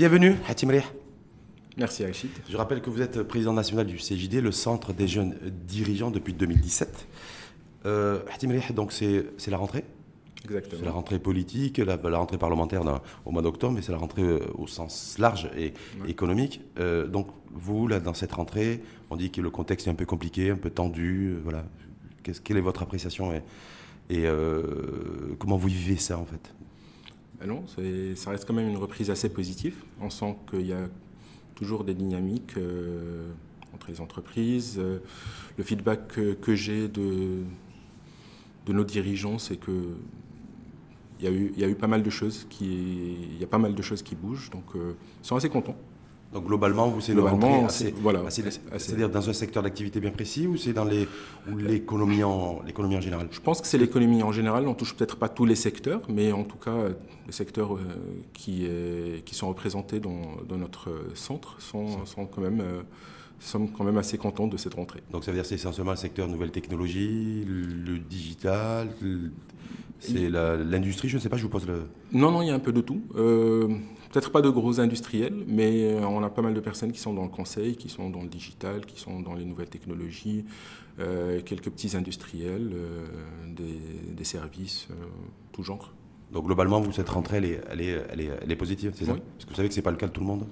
Bienvenue, Hatim Rih. Merci Rachid. Je rappelle que vous êtes président national du CJD, le Centre des jeunes dirigeants depuis 2017. Hatim Rih, donc c'est la rentrée. Exactement. C'est la rentrée politique, la rentrée parlementaire au mois d'octobre, mais c'est la rentrée au sens large et économique. Donc vous, là, dans cette rentrée, on dit que le contexte est un peu compliqué, un peu tendu. Voilà. Quelle est votre appréciation et comment vous vivez ça en fait? Ben non, ça reste quand même une reprise assez positive. On sent qu'il y a toujours des dynamiques entre les entreprises. Le feedback que j'ai de nos dirigeants, c'est que il y a eu pas mal de choses il y a pas mal de choses qui bougent, donc ils sont assez contents. Donc globalement, vous c'est une rentrée voilà, c'est-à-dire dans un secteur d'activité bien précis ou c'est dans l'économie en général? Je pense que c'est l'économie en général. On touche peut-être pas tous les secteurs, mais en tout cas les secteurs qui sont représentés dans notre centre sont quand même assez contents de cette rentrée. Donc ça veut dire que c'est essentiellement le secteur nouvelles technologies, le digital, c'est l'industrie, je ne sais pas, je vous pose le... Non, il y a un peu de tout. Peut-être pas de gros industriels, mais on a pas mal de personnes qui sont dans le conseil, qui sont dans le digital, qui sont dans les nouvelles technologies, quelques petits industriels, des services, tout genre. Donc globalement, vous, cette rentrée, elle est positive, c'est ça? Oui. Parce que vous savez que ce n'est pas le cas de tout le monde.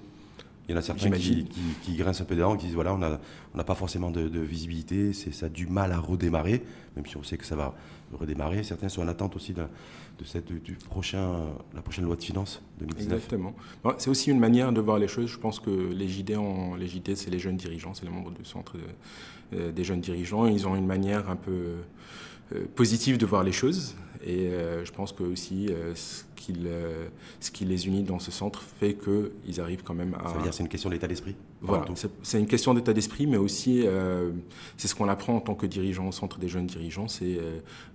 Il y en a certains qui grincent un peu des dents, qui disent voilà, on n'a pas forcément de visibilité, ça a du mal à redémarrer, même si on sait que ça va redémarrer. Certains sont en attente aussi de la prochaine loi de finances 2019. Exactement. Bon, c'est aussi une manière de voir les choses. Je pense que les JD, c'est les jeunes dirigeants, c'est les membres du centre des jeunes dirigeants. Ils ont une manière un peu positive de voir les choses. Et je pense que aussi ce qui les unit dans ce centre fait qu'ils arrivent quand même à... Ça veut dire que c'est une question d'état d'esprit? Voilà, c'est une question d'état d'esprit, mais aussi c'est ce qu'on apprend en tant que dirigeant au centre des jeunes dirigeants, c'est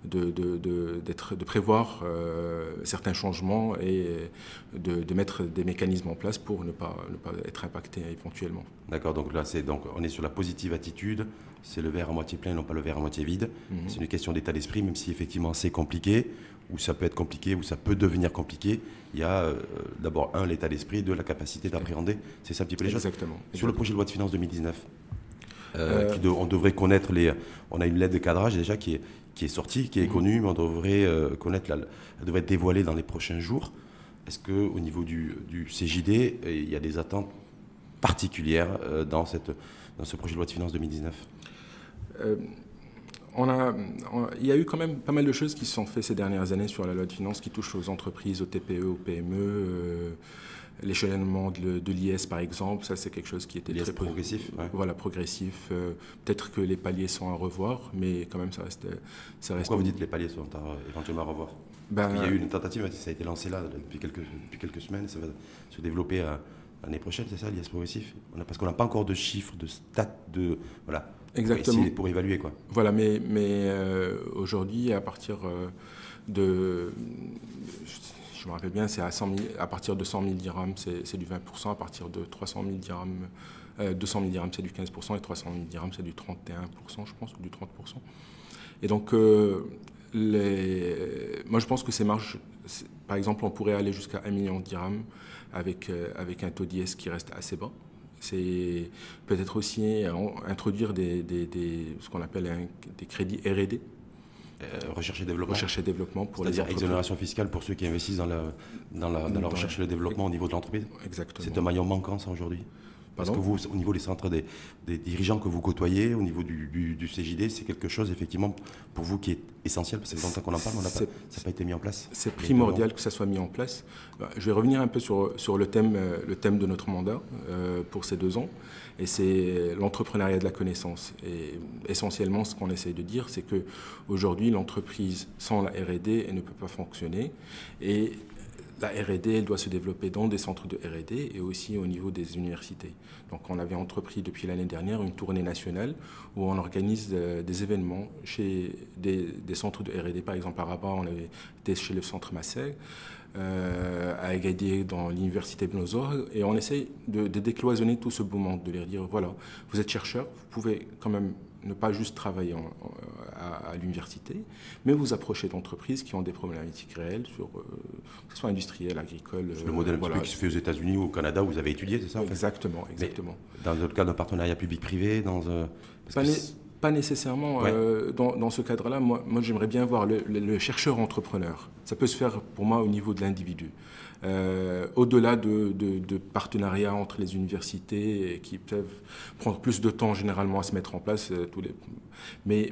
de prévoir certains changements et de mettre des mécanismes en place pour ne pas être impacté éventuellement. D'accord, donc là on est sur la positive attitude, c'est le verre à moitié plein, non pas le verre à moitié vide. C'est une question d'état d'esprit, même si effectivement c'est compliqué, ou ça peut être compliqué, ou ça peut devenir compliqué. Il y a d'abord l'état d'esprit, la capacité d'appréhender, c'est ça un petit peu les choses. Exactement. Sur le projet de loi de finances 2019, on devrait connaître on a une lettre de cadrage déjà qui est sortie, qui est connue, mais on devrait connaître, elle devrait être dévoilée dans les prochains jours. Est-ce qu'au niveau du CJD, il y a des attentes particulières dans ce projet de loi de finances 2019? Il y a eu quand même pas mal de choses qui se sont faites ces dernières années sur la loi de finances qui touchent aux entreprises, aux TPE, aux PME, l'échelonnement de l'IS par exemple, ça c'est quelque chose qui était très progressif. Ouais. Voilà, progressif. Peut-être que les paliers sont à revoir, mais quand même ça reste. Pourquoi vous dites que les paliers sont éventuellement à revoir? Parce qu'il y a eu une tentative, ça a été lancé là depuis quelques semaines, ça va se développer l'année prochaine, c'est ça, l'IS progressif? Parce qu'on n'a pas encore de chiffres, de stats, voilà. Exactement. Pour évaluer quoi. Voilà, mais aujourd'hui, à partir de... Je me rappelle bien, c'est à partir de 100 000 dirhams, c'est du 20%, à partir de 300 000 dirhams, 200 000 dirhams, c'est du 15%, et 300 000 dirhams, c'est du 31%, je pense, ou du 30%. Et donc, moi, je pense que ces marges, par exemple, on pourrait aller jusqu'à 1 million de dirhams avec un taux d'IS qui reste assez bas. C'est peut-être aussi introduire ce qu'on appelle des crédits R&D. Recherche et développement. Recherche et développement pour les entreprises. Exonération fiscale pour ceux qui investissent dans la recherche et le développement au niveau de l'entreprise. Exactement. C'est un maillon manquant ça aujourd'hui. Parce que vous, au niveau des centres des dirigeants que vous côtoyez, au niveau du CJD, c'est quelque chose effectivement pour vous qui est essentiel, parce que ça fait longtemps qu'on en parle, ça n'a pas été mis en place. C'est primordial que ça soit mis en place. Je vais revenir un peu sur le thème de notre mandat pour ces 2 ans, et c'est l'entrepreneuriat de la connaissance. Et essentiellement, ce qu'on essaie de dire, c'est qu'aujourd'hui, l'entreprise sans la R&D, elle ne peut pas fonctionner. Et la R&D, elle doit se développer dans des centres de R&D et aussi au niveau des universités. Donc on avait entrepris depuis l'année dernière une tournée nationale où on organise des événements chez des centres de R&D. Par exemple, à Rabat, on avait été chez le centre Masseg. à Agadir, dans l'université Ibn Zor, et on essaie de décloisonner tout ce beau monde, de leur dire, voilà, vous êtes chercheur, vous pouvez quand même ne pas juste travailler à l'université, mais vous approchez d'entreprises qui ont des problématiques réelles, que ce soit industriel, agricole. C'est le modèle un petit peu qui se fait aux États-Unis ou au Canada, où vous avez étudié, c'est ça en fait? Exactement, exactement. Mais dans le cadre d'un partenariat public-privé, pas nécessairement. Ouais. Dans ce cadre-là, moi j'aimerais bien voir le chercheur entrepreneur. Ça peut se faire pour moi au niveau de l'individu. Au-delà de partenariats entre les universités qui peuvent prendre plus de temps généralement à se mettre en place, mais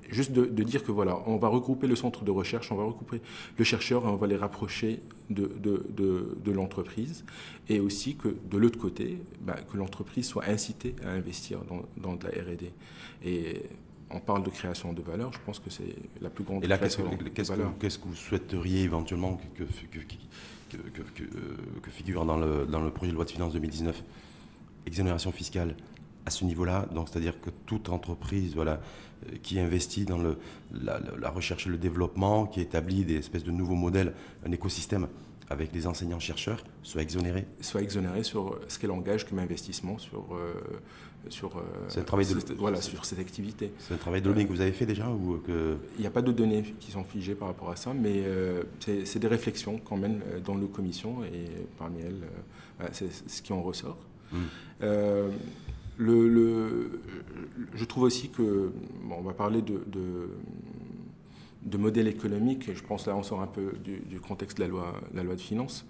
juste de dire que voilà, on va regrouper le centre de recherche, on va regrouper le chercheur et on va les rapprocher de l'entreprise, et aussi que de l'autre côté, que l'entreprise soit incitée à investir dans de la R&D. Et on parle de création de valeur, je pense que c'est la plus grande création de valeur. Qu'est-ce que vous souhaiteriez éventuellement que figure dans le projet de loi de finances 2019? Exonération fiscale à ce niveau-là, donc c'est-à-dire que toute entreprise qui investit dans la recherche et le développement, qui établit des espèces de nouveaux modèles, un écosystème avec des enseignants-chercheurs, soit exonérée sur ce qu'elle engage comme investissement sur cette activité. C'est un travail de données que vous avez fait déjà ou que... Il n'y a pas de données qui sont figées par rapport à ça, mais c'est des réflexions qu'on mène dans nos commissions, et parmi elles, c'est ce qui en ressort. Je trouve aussi que, on va parler de modèle économique, et je pense là on sort un peu du contexte de la loi de finances.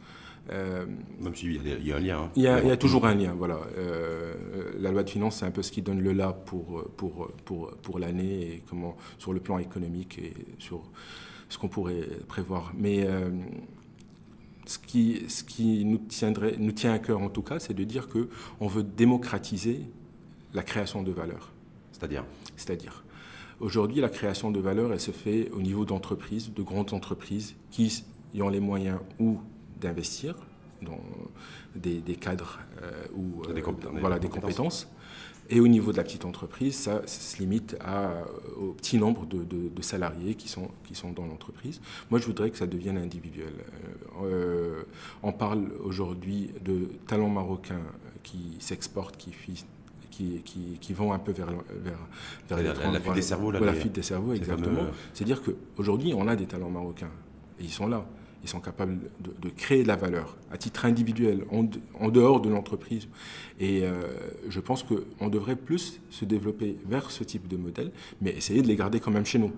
Même s'il y a un lien. Hein. Il y a toujours un lien, voilà. La loi de finances, c'est un peu ce qui donne le là pour l'année, et comment, sur le plan économique et sur ce qu'on pourrait prévoir. Mais ce qui nous tient à cœur en tout cas, c'est de dire qu'on veut démocratiser la création de valeur. C'est-à-dire, aujourd'hui, la création de valeur, elle se fait au niveau d'entreprises, de grandes entreprises qui ont les moyens ou d'investir dans des cadres ou des compétences. Et au niveau de la petite entreprise, ça se limite au petit nombre de salariés qui sont dans l'entreprise. Moi, je voudrais que ça devienne individuel. On parle aujourd'hui de talents marocains qui s'exportent, qui vont un peu vers la fuite des cerveaux. La fuite des cerveaux, exactement. C'est-à-dire qu'aujourd'hui, on a des talents marocains, et ils sont là. Ils sont capables de créer de la valeur à titre individuel, en dehors de l'entreprise. Et je pense qu'on devrait plus se développer vers ce type de modèle, mais essayer de les garder quand même chez nous.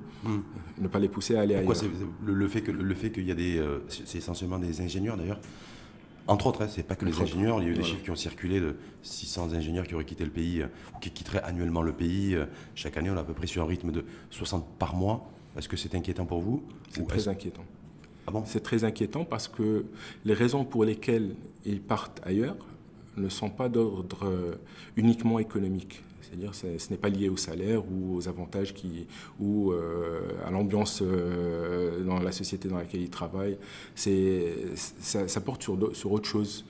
Ne pas les pousser à aller ailleurs. Le fait qu'il y a c'est essentiellement des ingénieurs d'ailleurs. Entre autres, c'est pas que les ingénieurs. Il y a eu des chiffres qui ont circulé de 600 ingénieurs qui auraient quitté le pays, ou qui quitteraient annuellement le pays. Chaque année, on est à peu près sur un rythme de 60 par mois. Est-ce que c'est inquiétant pour vous? C'est très inquiétant. Ah bon? C'est très inquiétant parce que les raisons pour lesquelles ils partent ailleurs ne sont pas d'ordre uniquement économique. C'est-à-dire ce n'est pas lié au salaire ou aux avantages ou à l'ambiance dans la société dans laquelle ils travaillent. Ça porte sur autre chose.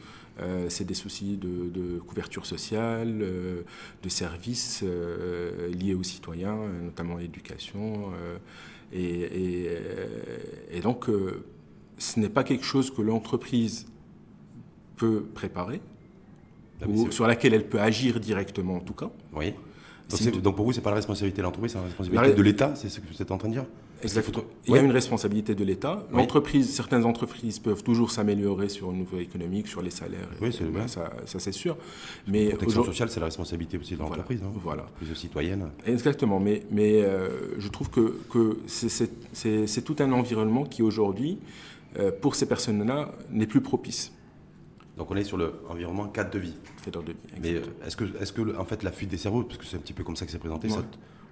C'est des soucis de couverture sociale, de services liés aux citoyens, notamment l'éducation. Et donc, ce n'est pas quelque chose que l'entreprise peut préparer, ou sur laquelle elle peut agir directement en tout cas. Oui. Donc pour vous, ce n'est pas la responsabilité de l'entreprise, c'est la responsabilité de l'État, c'est ce que vous êtes en train de dire? Exactement. Il y a une responsabilité de l'État. Certaines entreprises peuvent toujours s'améliorer sur le niveau économique, sur les salaires. Oui, c'est bien. Ça c'est sûr. Mais la protection sociale, c'est la responsabilité aussi de l'entreprise, voilà. Plus citoyenne. Exactement. Mais je trouve que c'est tout un environnement qui aujourd'hui, pour ces personnes-là, n'est plus propice. Donc on est sur l'environnement cadre de vie. Cadre de vie, mais est-ce que en fait, la fuite des cerveaux, parce que c'est un petit peu comme ça que c'est présenté,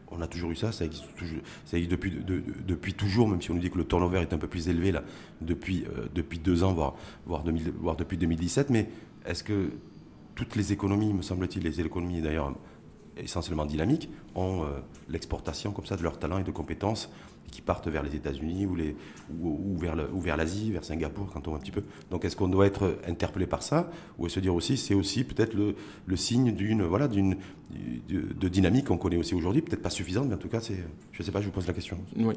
on a toujours eu ça existe depuis toujours, même si on nous dit que le turnover est un peu plus élevé là, depuis 2 ans, voire depuis 2017. Mais est-ce que toutes les économies, me semble-t-il, les économies d'ailleurs essentiellement dynamiques, ont l'exportation comme ça de leurs talents et de compétences, et qui partent vers les États-Unis ou vers l'Asie, vers Singapour, quand on voit un petit peu. Donc est-ce qu'on doit être interpellé par ça, ou se dire aussi, c'est aussi peut-être le signe de dynamique qu'on connaît aussi aujourd'hui, peut-être pas suffisante, mais en tout cas, je ne sais pas, je vous pose la question. Oui.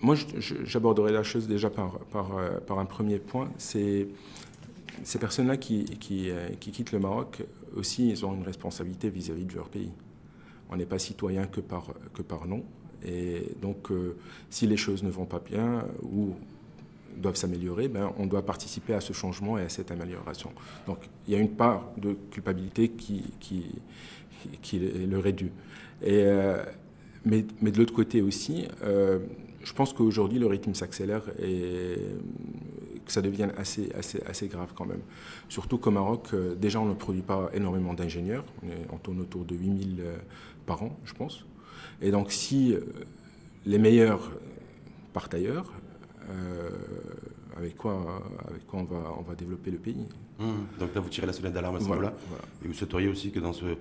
Moi, j'aborderai la chose déjà par un premier point. C'est ces personnes-là qui quittent le Maroc, aussi, ils ont une responsabilité vis-à-vis de leur pays. On n'est pas citoyen que par nom. Et donc, si les choses ne vont pas bien ou doivent s'améliorer, ben, on doit participer à ce changement et à cette amélioration. Donc, il y a une part de culpabilité qui leur est due. Mais de l'autre côté aussi, je pense qu'aujourd'hui, le rythme s'accélère et que ça devienne assez grave quand même. Surtout qu'au Maroc, déjà, on ne produit pas énormément d'ingénieurs. On tourne autour de 8000 par an, je pense. Et donc, si les meilleurs partent ailleurs, avec quoi on va développer le pays. Donc là, vous tirez la sonnette d'alarme à ce niveau-là. Voilà. Et vous souhaiteriez aussi que dans ce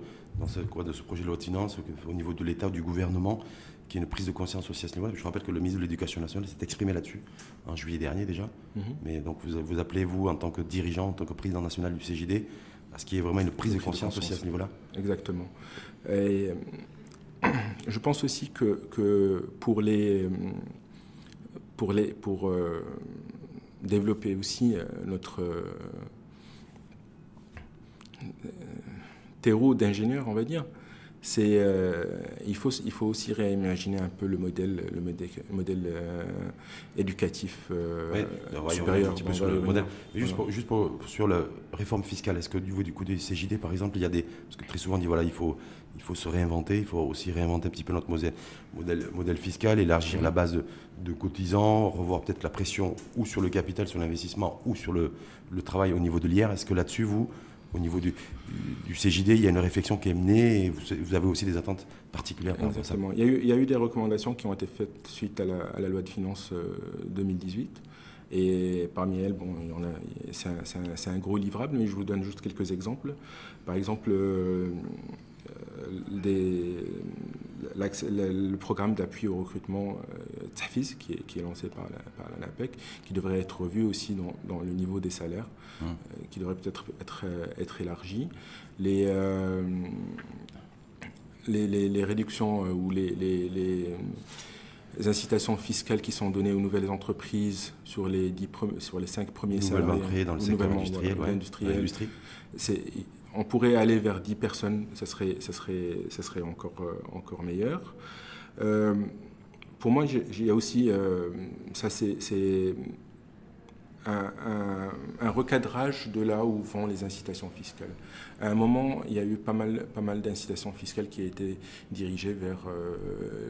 projet de loi de finances, au niveau de l'État, du gouvernement, qu'il y ait une prise de conscience aussi à ce niveau-là. Je rappelle que le ministre de l'Éducation nationale s'est exprimé là-dessus, en juillet dernier déjà. Mais donc vous appelez, vous, en tant que dirigeant, en tant que président national du CJD, à ce qu'il y ait vraiment une prise de conscience aussi à ce niveau-là. Exactement. Et je pense aussi que pour développer aussi notre terreau d'ingénieurs, on va dire, il faut aussi réimaginer un peu le modèle éducatif supérieur. Sur le modèle. Mais juste sur la réforme fiscale, est-ce que du coup des CJD, par exemple, il y a parce que très souvent on dit voilà, il faut se réinventer, il faut aussi réinventer un petit peu notre modèle fiscal, élargir la base de cotisants, revoir peut-être la pression ou sur le capital, sur l'investissement, ou sur le travail au niveau de l'IR. Est-ce que là-dessus, vous, au niveau du CJD, il y a une réflexion qui est menée et vous avez aussi des attentes particulières par rapport à ça? Exactement. Il y a eu des recommandations qui ont été faites suite à la loi de finances 2018. Et parmi elles, bon, c'est un gros livrable, mais je vous donne juste quelques exemples. Par exemple, le programme d'appui au recrutement Tahfiz, qui est lancé par l'ANAPEC, qui devrait être revu aussi dans le niveau des salaires, qui devrait peut-être être élargi. Les réductions ou les incitations fiscales qui sont données aux nouvelles entreprises sur les 5 premiers salariés créés dans le secteur industriel, on pourrait aller vers 10 personnes, ça serait encore meilleur. Pour moi, il y a aussi, ça c'est un recadrage de là où vont les incitations fiscales. À un moment, il y a eu pas mal d'incitations fiscales qui étaient dirigées vers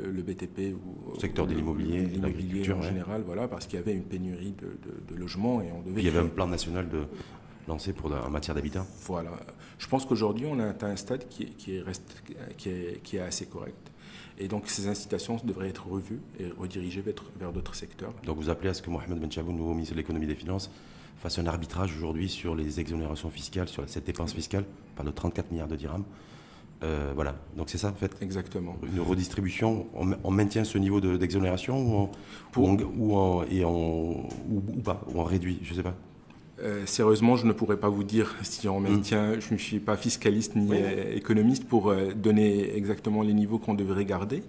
le BTP ou le secteur de l'immobilier en général, voilà, parce qu'il y avait une pénurie de logements et on devait. Il y avait un plan national lancé en matière d'habitat. Voilà. Je pense qu'aujourd'hui, on a atteint un stade qui est assez correct. Et donc, ces incitations devraient être revues et redirigées vers d'autres secteurs. Donc, vous appelez à ce que Mohamed Ben Chaboun, nouveau ministre de l'économie et des finances, fasse un arbitrage aujourd'hui sur les exonérations fiscales, sur cette dépense fiscale, par de 34 milliards de dirhams. Voilà, donc c'est ça en fait. Exactement. Une redistribution, on maintient ce niveau d'exonération ou on réduit, je ne sais pas. Sérieusement, je ne pourrais pas vous dire si on maintient. Je ne suis pas fiscaliste ni économiste pour donner exactement les niveaux qu'on devrait garder.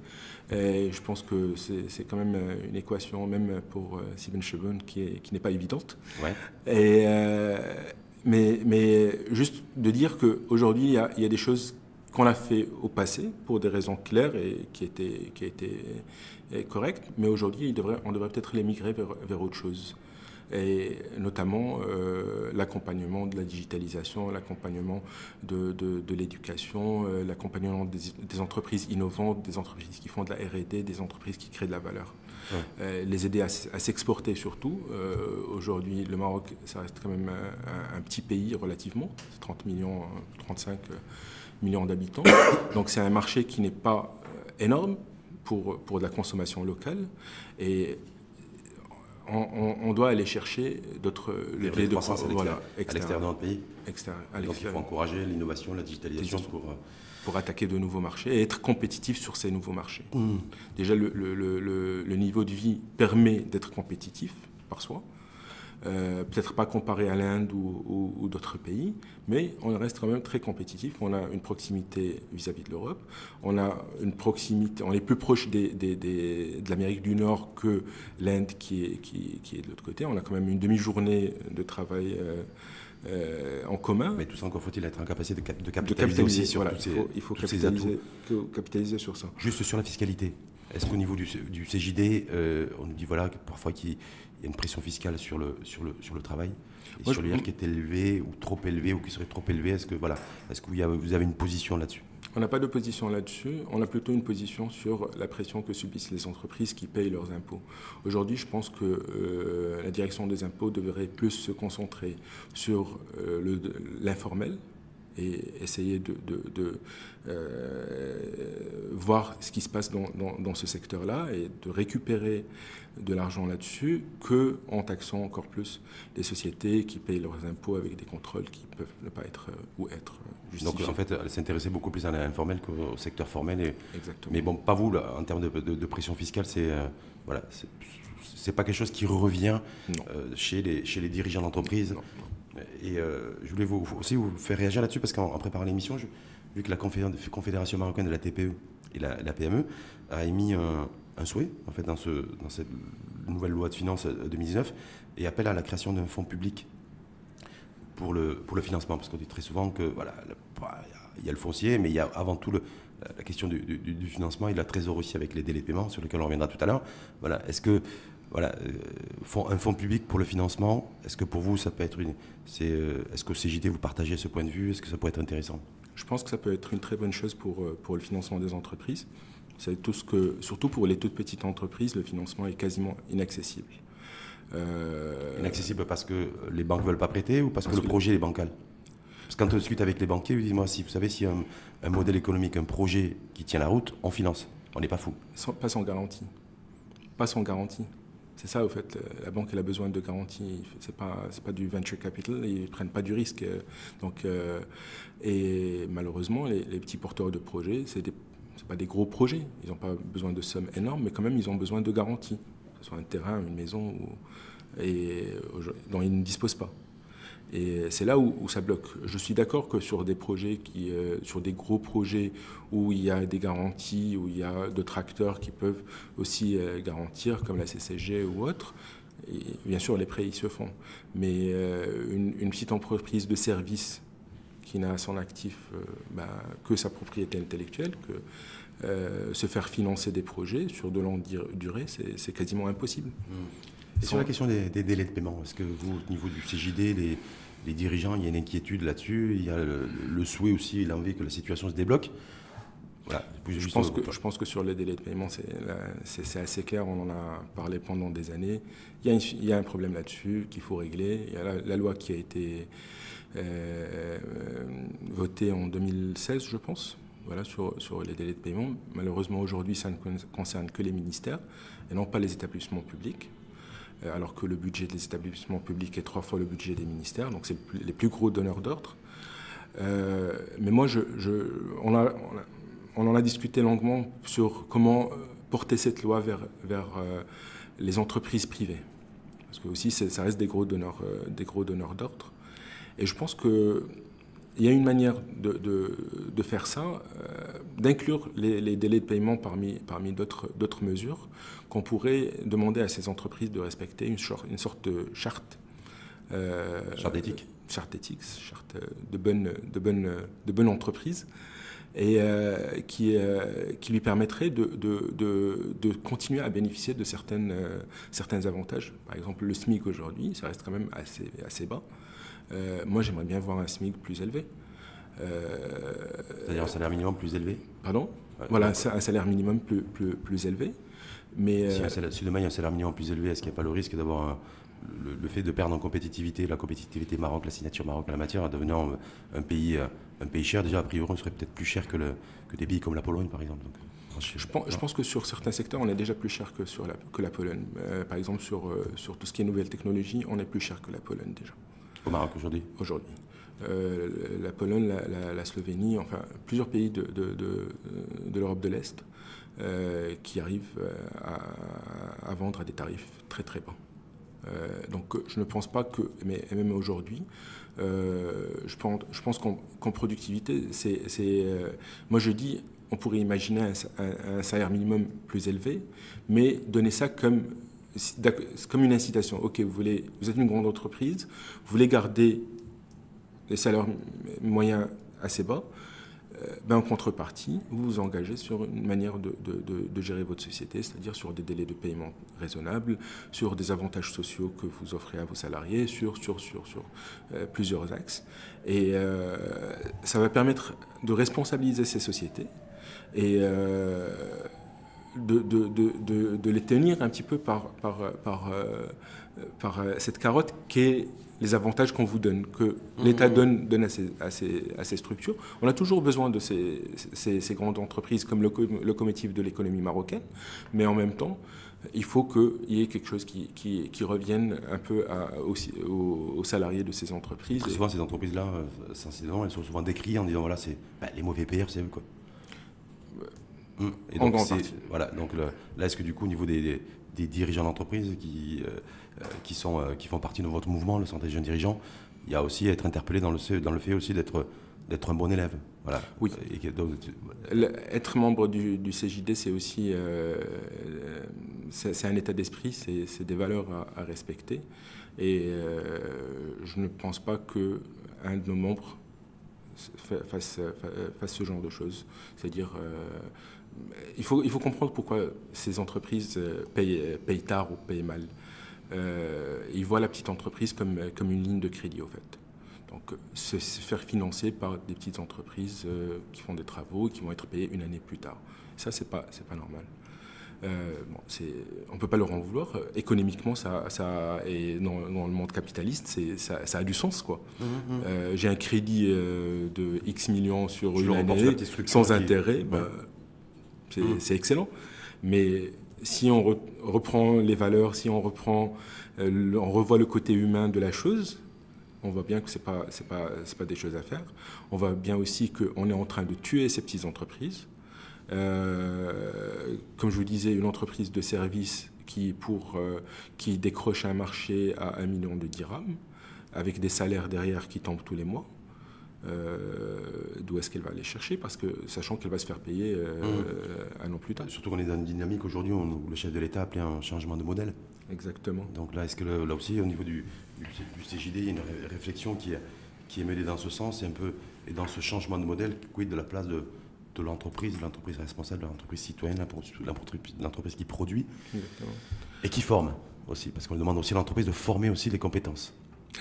Et je pense que c'est quand même une équation, même pour Sibin Chebon, qui n'est pas évidente. Ouais. Mais juste de dire qu'aujourd'hui, il y a des choses qu'on a fait au passé pour des raisons claires et qui étaient correctes, mais aujourd'hui, on devrait peut-être les migrer vers autre chose. Et notamment l'accompagnement de la digitalisation, l'accompagnement de l'éducation, l'accompagnement des entreprises innovantes, des entreprises qui font de la R&D, des entreprises qui créent de la valeur. Ouais. Les aider à s'exporter surtout. Aujourd'hui, le Maroc, ça reste quand même un petit pays relativement, c'est 35 millions d'habitants. Donc c'est un marché qui n'est pas énorme pour de la consommation locale. Et on doit aller chercher d'autres leviers de croissance à l'extérieur de notre pays. Donc il faut encourager l'innovation, la digitalisation pour attaquer de nouveaux marchés et être compétitif sur ces nouveaux marchés. Déjà, le niveau de vie permet d'être compétitif par soi. peut-être pas comparé à l'Inde ou d'autres pays, mais on reste quand même très compétitif. On a une proximité vis-à-vis de l'Europe, on a une proximité, on est plus proche de l'Amérique du Nord que l'Inde qui est de l'autre côté. On a quand même une demi-journée de travail en commun. Mais tout ça, encore faut-il être en capacité de capitaliser aussi sur voilà, il faut capitaliser sur ça. Juste sur la fiscalité, est-ce qu'au niveau du CJD, on nous dit voilà, parfois qu'il y a une pression fiscale sur le travail, et sur l'IR qui est élevé ou trop élevé ou qui serait trop élevé, est-ce que vous avez une position là-dessus? On n'a pas de position là-dessus, on a plutôt une position sur la pression que subissent les entreprises qui payent leurs impôts. Aujourd'hui, je pense que la direction des impôts devrait plus se concentrer sur l'informel et essayer de voir ce qui se passe dans ce secteur-là et de récupérer de l'argent là-dessus qu'en taxant encore plus les sociétés qui payent leurs impôts avec des contrôles qui peuvent ne pas être ou être justifiés. Donc en fait, elle s'intéressait beaucoup plus à l'informel qu'au secteur formel. Exactement. Mais bon, pas vous, là, en termes de pression fiscale, c'est pas quelque chose qui revient chez les dirigeants d'entreprise. Et je voulais aussi vous faire réagir là-dessus parce qu'en préparant l'émission, vu que la Confédération marocaine de la TPE et la PME a émis un souhait en fait, dans cette nouvelle loi de finances 2019 et appelle à la création d'un fonds public pour le financement. Parce qu'on dit très souvent que voilà, il y a le foncier, mais il y a avant tout la question du financement et de la trésorerie aussi avec les délais de paiement sur lesquels on reviendra tout à l'heure. Voilà, est-ce que un fonds public pour le financement, est-ce que pour vous ça peut être est-ce qu'au CJD vous partagez ce point de vue? Est-ce que ça peut être intéressant? Je pense que ça peut être une très bonne chose pour le financement des entreprises. C'est surtout pour les toutes petites entreprises, le financement est quasiment inaccessible. Inaccessible parce que les banques ne veulent pas prêter ou parce que le projet est bancal? Parce que quand on discute avec les banquiers, ils disent moi, vous savez, s'il y a un modèle économique, un projet qui tient la route, on finance. On n'est pas fou. Pas sans garantie. Pas sans garantie. C'est ça, au fait, la banque elle a besoin de garanties. C'est pas du venture capital, ils ne prennent pas du risque. Donc, et malheureusement, les petits porteurs de projets, c'est pas des gros projets. Ils n'ont pas besoin de sommes énormes, mais quand même, ils ont besoin de garanties. Que ce soit un terrain, une maison, dont ils ne disposent pas. Et c'est là où ça bloque. Je suis d'accord que sur des projets sur des gros projets où il y a des garanties, où il y a d'autres acteurs qui peuvent aussi garantir, comme la CCG ou autre, et bien sûr les prêts ils se font. Mais une petite entreprise de service qui n'a à son actif que sa propriété intellectuelle, se faire financer des projets sur de longue durée, c'est quasiment impossible. Et sur la question des délais de paiement, est-ce que vous, au niveau du CJD, les dirigeants, il y a une inquiétude là-dessus, il y a le souhait aussi et l'envie que la situation se débloque? Voilà. Je pense que sur les délais de paiement, c'est assez clair, on en a parlé pendant des années. Il y a un problème là-dessus qu'il faut régler. Il y a la loi qui a été votée en 2016, je pense, voilà, sur les délais de paiement. Malheureusement, aujourd'hui, ça ne concerne que les ministères et non pas les établissements publics. Alors que le budget des établissements publics est 3 fois le budget des ministères, donc c'est les plus gros donneurs d'ordre. Mais moi, on en a discuté longuement sur comment porter cette loi vers les entreprises privées. Parce que aussi, ça reste des gros donneurs d'ordre. Et je pense qu'il y a une manière de faire ça, d'inclure les délais de paiement parmi d'autres mesures qu'on pourrait demander à ces entreprises de respecter une sorte de charte. Charte d'éthique. Charte éthique, charte de bonne entreprise, et qui lui permettrait de continuer à bénéficier de certains avantages. Par exemple, le SMIC aujourd'hui, ça reste quand même assez bas. Moi, j'aimerais bien voir un SMIC plus élevé. C'est-à-dire un salaire minimum plus élevé? Pardon? Voilà, un salaire minimum plus élevé. Mais si demain il y a un salaire minimum plus élevé, est-ce qu'il n'y a pas le risque d'avoir le fait de perdre en compétitivité, la compétitivité Maroc, la signature Maroc en la matière, en devenant un pays cher? Déjà, a priori, on serait peut-être plus cher que des pays comme la Pologne, par exemple. Donc, je pense que sur certains secteurs, on est déjà plus cher que la Pologne. Par exemple, sur tout ce qui est nouvelles technologies, on est plus cher que la Pologne déjà. Au Maroc aujourd'hui? Aujourd'hui. La Pologne, la Slovénie, enfin plusieurs pays de l'Europe de l'Est qui arrivent à vendre à des tarifs très très bas. Donc je ne pense pas que, mais même aujourd'hui, je pense qu'en productivité, moi je dis, on pourrait imaginer un salaire minimum plus élevé, mais donner ça comme une incitation. Ok, vous êtes une grande entreprise, vous voulez garder les salaires moyens assez bas, en contrepartie, vous vous engagez sur une manière de gérer votre société, c'est-à-dire sur des délais de paiement raisonnables, sur des avantages sociaux que vous offrez à vos salariés, sur plusieurs axes. Et ça va permettre de responsabiliser ces sociétés et de les tenir un petit peu par cette carotte qui est les avantages qu'on vous donne, que l'État donne à ces structures. On a toujours besoin de ces grandes entreprises comme le locomotive de l'économie marocaine, mais en même temps, il faut qu'il y ait quelque chose qui revienne un peu aux salariés de ces entreprises. Très souvent, ces entreprises-là, sensiblement, elles sont souvent décrites en disant voilà, c'est les mauvais payeurs, c'est eux, quoi. Et donc, en grande partie. Voilà, donc là, est-ce que du coup, au niveau des dirigeants d'entreprise qui font partie de votre mouvement, le Centre des jeunes dirigeants, il y a aussi à être interpellé dans le fait aussi d'être un bon élève. Voilà. Oui. Être membre du CJD, c'est aussi c'est un état d'esprit, c'est des valeurs à respecter. Et je ne pense pas qu'un de nos membres fasse ce genre de choses. C'est-à-dire, il faut comprendre pourquoi ces entreprises payent tard ou payent mal. Ils voient la petite entreprise comme une ligne de crédit, au fait. Donc, se faire financer par des petites entreprises qui font des travaux et qui vont être payées une année plus tard. Ça, c'est pas normal. On ne peut pas leur en vouloir. Économiquement, et dans le monde capitaliste, ça a du sens, quoi. J'ai un crédit de X millions sur une année, sans intérêt, c'est excellent. Mais si on reprend les valeurs, si on revoit le côté humain de la chose, on voit bien que c'est pas des choses à faire. On voit bien aussi qu'on est en train de tuer ces petites entreprises. Comme je vous disais, une entreprise de service qui décroche un marché à 1 million de dirhams, avec des salaires derrière qui tombent tous les mois, d'où est-ce qu'elle va aller chercher, sachant qu'elle va se faire payer un an plus tard. Surtout qu'on est dans une dynamique aujourd'hui où le chef de l'État a appelé un changement de modèle. Exactement. Donc là, est-ce que là aussi, au niveau du CJD, il y a une réflexion qui est menée dans ce sens et dans ce changement de modèle, quid de la place de l'entreprise responsable, de l'entreprise citoyenne, l'entreprise qui produit. Exactement. Et qui forme aussi, parce qu'on demande aussi à l'entreprise de former aussi les compétences.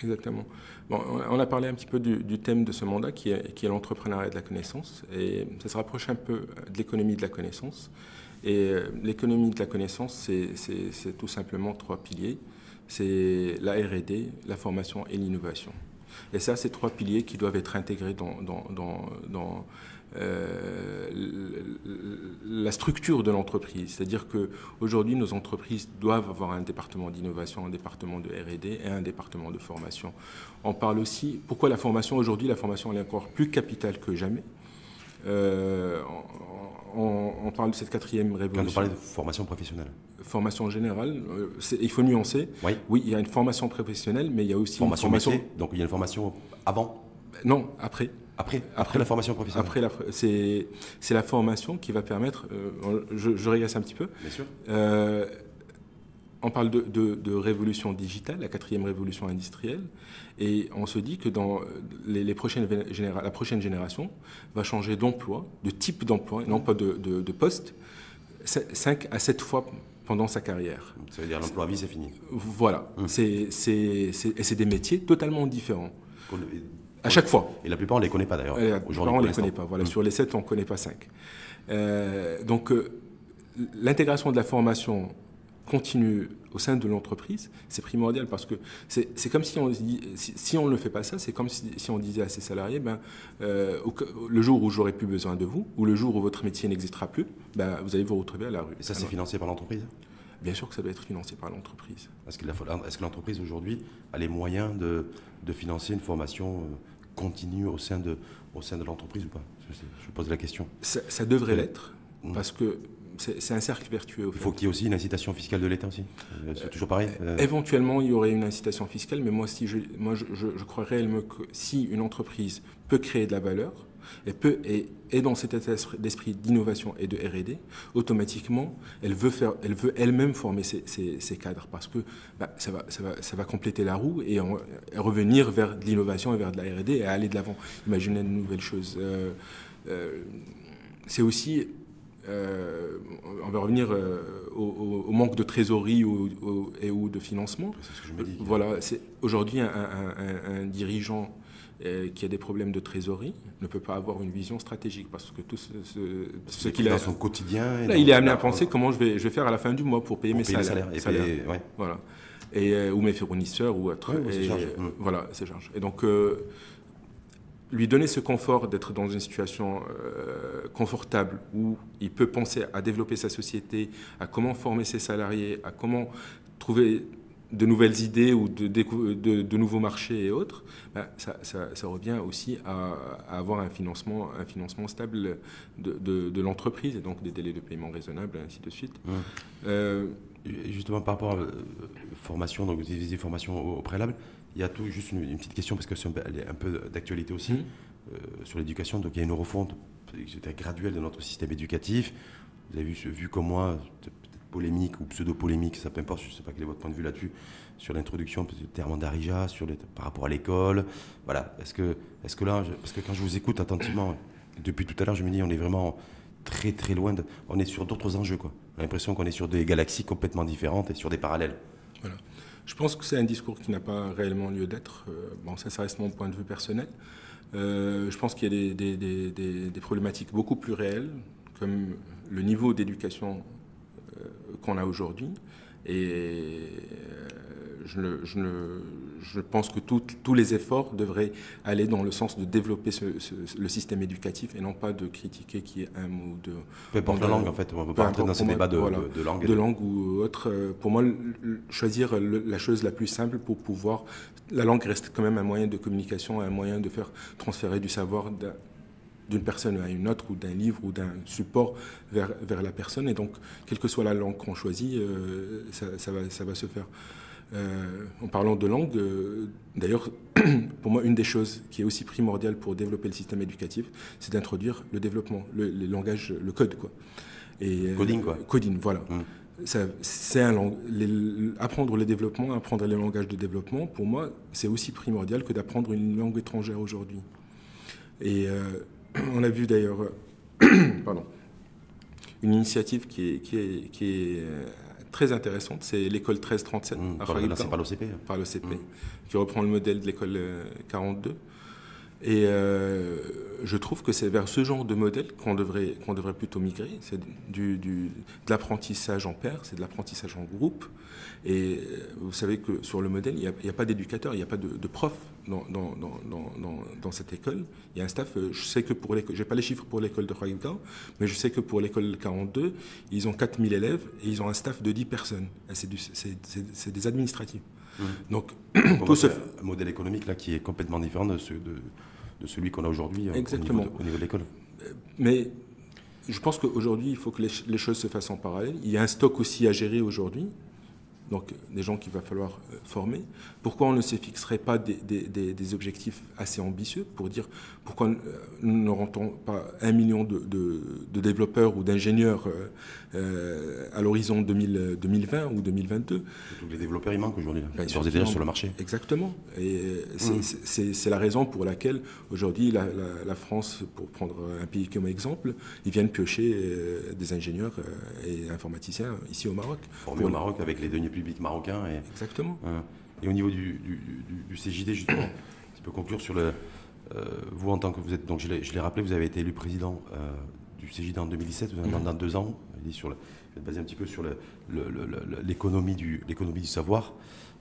Exactement. Bon, on a parlé un petit peu du thème de ce mandat qui est l'entrepreneuriat de la connaissance, et ça se rapproche un peu de l'économie de la connaissance. Et l'économie de la connaissance, c'est tout simplement 3 piliers. C'est la R&D, la formation et l'innovation. Et ça, c'est 3 piliers qui doivent être intégrés dans la structure de l'entreprise. C'est-à-dire qu'aujourd'hui, nos entreprises doivent avoir un département d'innovation, un département de R&D et un département de formation. On parle aussi, pourquoi la formation aujourd'hui, la formation elle est encore plus capitale que jamais. On parle de cette 4e révolution. Quand on parle de formation professionnelle. Formation générale, il faut nuancer. Oui, il y a une formation professionnelle, mais il y a aussi une formation métier, donc il y a une formation avant. Non, après. Après la formation professionnelle. C'est la formation qui va permettre. Je régresse un petit peu. Bien sûr. On parle de révolution digitale, la 4e révolution industrielle, et on se dit que dans la prochaine génération va changer d'emploi, de type d'emploi, et non pas de poste, 5 à 7 fois pendant sa carrière. Ça veut dire l'emploi à vie, c'est fini. Voilà. Et c'est des métiers totalement différents. À chaque fois. Et la plupart, on ne les connaît pas d'ailleurs. La plupart, on ne les connaît pas. Voilà, sur les 7, on ne connaît pas 5. Donc, l'intégration de la formation continue au sein de l'entreprise, c'est primordial parce que c'est comme si on ne fait pas ça, c'est comme si on disait à ses salariés, le jour où j'aurai plus besoin de vous, ou le jour où votre métier n'existera plus, vous allez vous retrouver à la rue. Et ça, c'est financé par l'entreprise ? Bien sûr que ça doit être financé par l'entreprise. Est-ce que l'entreprise aujourd'hui a les moyens de financer une formation continue au sein de l'entreprise ou pas ? Je pose la question. Ça devrait l'être, parce que c'est un cercle vertueux. Il faut qu'il y ait aussi une incitation fiscale de l'État aussi. C'est toujours pareil. Éventuellement, il y aurait une incitation fiscale, mais moi, je crois réellement que si une entreprise peut créer de la valeur et dans cet état d'esprit d'innovation et de R&D, automatiquement, elle veut elle-même former ses cadres parce que ça va compléter la roue et revenir vers de l'innovation et vers de la R&D et aller de l'avant, imaginer de nouvelles choses. C'est aussi, on va revenir au manque de trésorerie ou de financement. C'est ce que je me dis. Voilà, aujourd'hui un dirigeant qui a des problèmes de trésorerie ne peut pas avoir une vision stratégique parce que tout ce qu'il a dans son quotidien. Là, il est amené à penser comment je vais faire à la fin du mois pour payer mes salaires. Voilà. Ou mes fournisseurs ou autre. Voilà, ses charges. Et donc, lui donner ce confort d'être dans une situation confortable où il peut penser à développer sa société, à comment former ses salariés, à comment trouver de nouvelles idées ou de nouveaux marchés et autres, ça revient aussi à avoir un financement stable de l'entreprise et donc des délais de paiement raisonnables et ainsi de suite. Justement, par rapport à la formation, donc vous utilisez formation au préalable, il y a juste une petite question parce qu'elle est un peu d'actualité aussi sur l'éducation. Donc il y a une refonte graduelle de notre système éducatif. Vous avez vu comme moi, polémique ou pseudo-polémique, ça peu importe, je ne sais pas quel est votre point de vue là-dessus, sur l'introduction du terme d'Arija, par rapport à l'école. Voilà. Est-ce que là, parce que quand je vous écoute attentivement, depuis tout à l'heure, je me dis, on est vraiment très très loin, on est sur d'autres enjeux, quoi. On a l'impression qu'on est sur des galaxies complètement différentes et sur des parallèles. Voilà. Je pense que c'est un discours qui n'a pas réellement lieu d'être. Ça reste mon point de vue personnel. Je pense qu'il y a des problématiques beaucoup plus réelles, comme le niveau d'éducation qu'on a aujourd'hui. Et je pense que tous les efforts devraient aller dans le sens de développer le système éducatif et non pas de critiquer qui est un ou deux. Peu importe la langue, en fait. On ne peut pas rentrer dans ce débat de langue. De langue ou autre. Pour moi, choisir la chose la plus simple pour pouvoir... La langue reste quand même un moyen de communication, un moyen de faire transférer du savoir d'une personne à une autre, ou d'un livre, ou d'un support vers la personne. Et donc, quelle que soit la langue qu'on choisit, ça va se faire. En parlant de langue, d'ailleurs, pour moi, une des choses qui est aussi primordiale pour développer le système éducatif, c'est d'introduire le développement, le langage, le code, quoi. Coding, quoi. Coding, voilà. Apprendre le développement, apprendre les langages de développement, pour moi, c'est aussi primordial que d'apprendre une langue étrangère aujourd'hui. Et on a vu d'ailleurs une initiative qui est très intéressante, c'est l'école 1337 à Kharibga, par l'OCP, qui reprend le modèle de l'école 42. Et je trouve que c'est vers ce genre de modèle qu'on devrait plutôt migrer. C'est de l'apprentissage en pair, c'est de l'apprentissage en groupe. Et vous savez que sur le modèle, il n'y a pas d'éducateur, il n'y a pas de prof dans cette école. Il y a un staff, je sais que pour l'école, je n'ai pas les chiffres pour l'école de Kharibga, mais je sais que pour l'école 42, ils ont 4000 élèves et ils ont un staff de 10 personnes. C'est des administratifs. Donc, un modèle économique là, qui est complètement différent de celui qu'on a aujourd'hui au niveau de l'école. Mais je pense qu'aujourd'hui, il faut que les choses se fassent en parallèle. Il y a un stock aussi à gérer aujourd'hui, donc des gens qu'il va falloir former. Pourquoi on ne se fixerait pas des objectifs assez ambitieux pour dire pourquoi nous n'aurons pas 1 million de développeurs ou d'ingénieurs à l'horizon 2020 ou 2022. Tous les développeurs, ils manquent aujourd'hui. Ils sont déjà sur le marché. Exactement. Et c'est la raison pour laquelle aujourd'hui la France, pour prendre un pays comme exemple, ils viennent piocher des ingénieurs et informaticiens ici au Maroc. Formés au Maroc avec les deniers publics marocains. Exactement. Et au niveau du CJD, justement, tu peux conclure sur vous, en tant que vous êtes, donc je l'ai rappelé, vous avez été élu président du CJD en 2017, vous avez un mandat de 2 ans. Vous êtes basé un petit peu sur l'économie du savoir.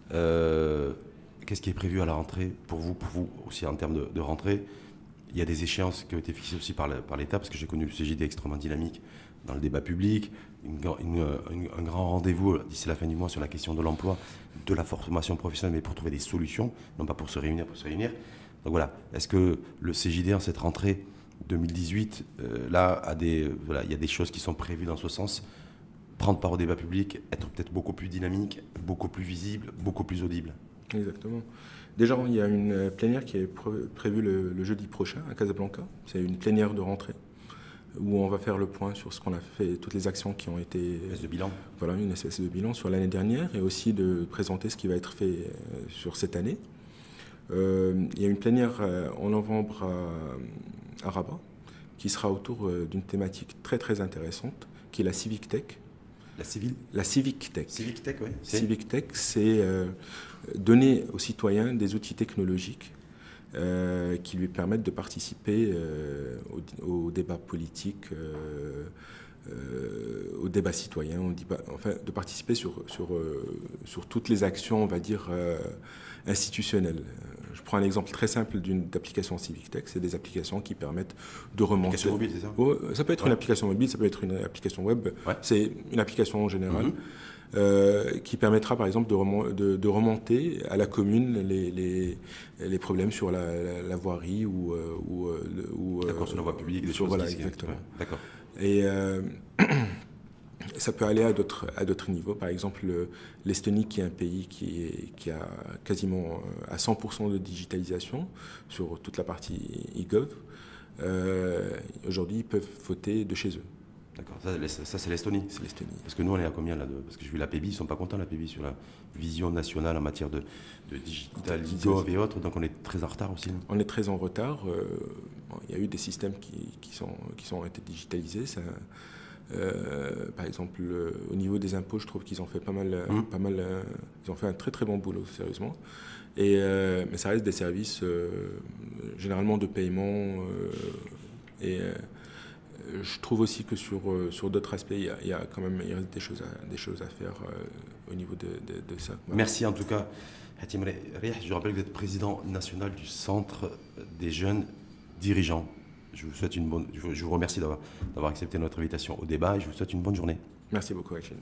Qu'est-ce qui est prévu à la rentrée pour vous aussi en termes de rentrée? Il y a des échéances qui ont été fixées aussi par l'État, parce que j'ai connu le CJD extrêmement dynamique dans le débat public, un grand rendez-vous d'ici la fin du mois sur la question de l'emploi, de la formation professionnelle, mais pour trouver des solutions, non pas pour se réunir. Donc voilà, est-ce que le CJD en cette rentrée 2018, là, voilà, il y a des choses qui sont prévues dans ce sens. Prendre part au débat public, être peut-être beaucoup plus dynamique, beaucoup plus visible, beaucoup plus audible. Exactement. Déjà, il y a une plénière qui est prévue le jeudi prochain à Casablanca. C'est une plénière de rentrée où on va faire le point sur ce qu'on a fait, toutes les actions qui ont été... Une espèce de bilan. Voilà, une espèce de bilan sur l'année dernière et aussi de présenter ce qui va être fait sur cette année. Il y a une plénière en novembre à Rabat qui sera autour d'une thématique très très intéressante qui est la Civic Tech. La civile. La Civic Tech. Civic Tech, oui. Civic Tech, c'est donner aux citoyens des outils technologiques qui lui permettent de participer au débat politique, au débat citoyen, enfin, de participer sur toutes les actions, on va dire, institutionnelles. Je prends un exemple très simple d'application Civic Tech. C'est des applications qui permettent de remonter. Application mobile, c'est ça? Oh, ça peut être une application mobile, ça peut être une application web. Ouais. C'est une application en général qui permettra, par exemple, de remonter à la commune les problèmes sur la voirie ou d'accord, sur la voie publique, des choses. Voilà, exactement. D'accord. Et ça peut aller à d'autres niveaux. Par exemple, l'Estonie, qui est un pays qui a quasiment à 100% de digitalisation sur toute la partie e-gov, aujourd'hui, ils peuvent voter de chez eux. D'accord, ça c'est l'Estonie. C'est l'Estonie. Parce que nous, on est à combien là parce que j'ai vu la PBI, ils ne sont pas contents, la PBI, sur la vision nationale en matière de digital, e-gov et autres, donc on est très en retard aussi. On est très en retard. Il y a eu des systèmes qui ont été digitalisés. Ça, par exemple, au niveau des impôts, je trouve qu'ils ont fait pas mal, ils ont fait un très très bon boulot, sérieusement. Mais ça reste des services généralement de paiement. Je trouve aussi que sur d'autres aspects, il reste des choses à faire au niveau de ça. Voilà. Merci en tout cas, Hatim Riah. Je rappelle que vous êtes président national du Centre des jeunes dirigeants. Je vous remercie d'avoir accepté notre invitation au débat et je vous souhaite une bonne journée. Merci beaucoup, Achille.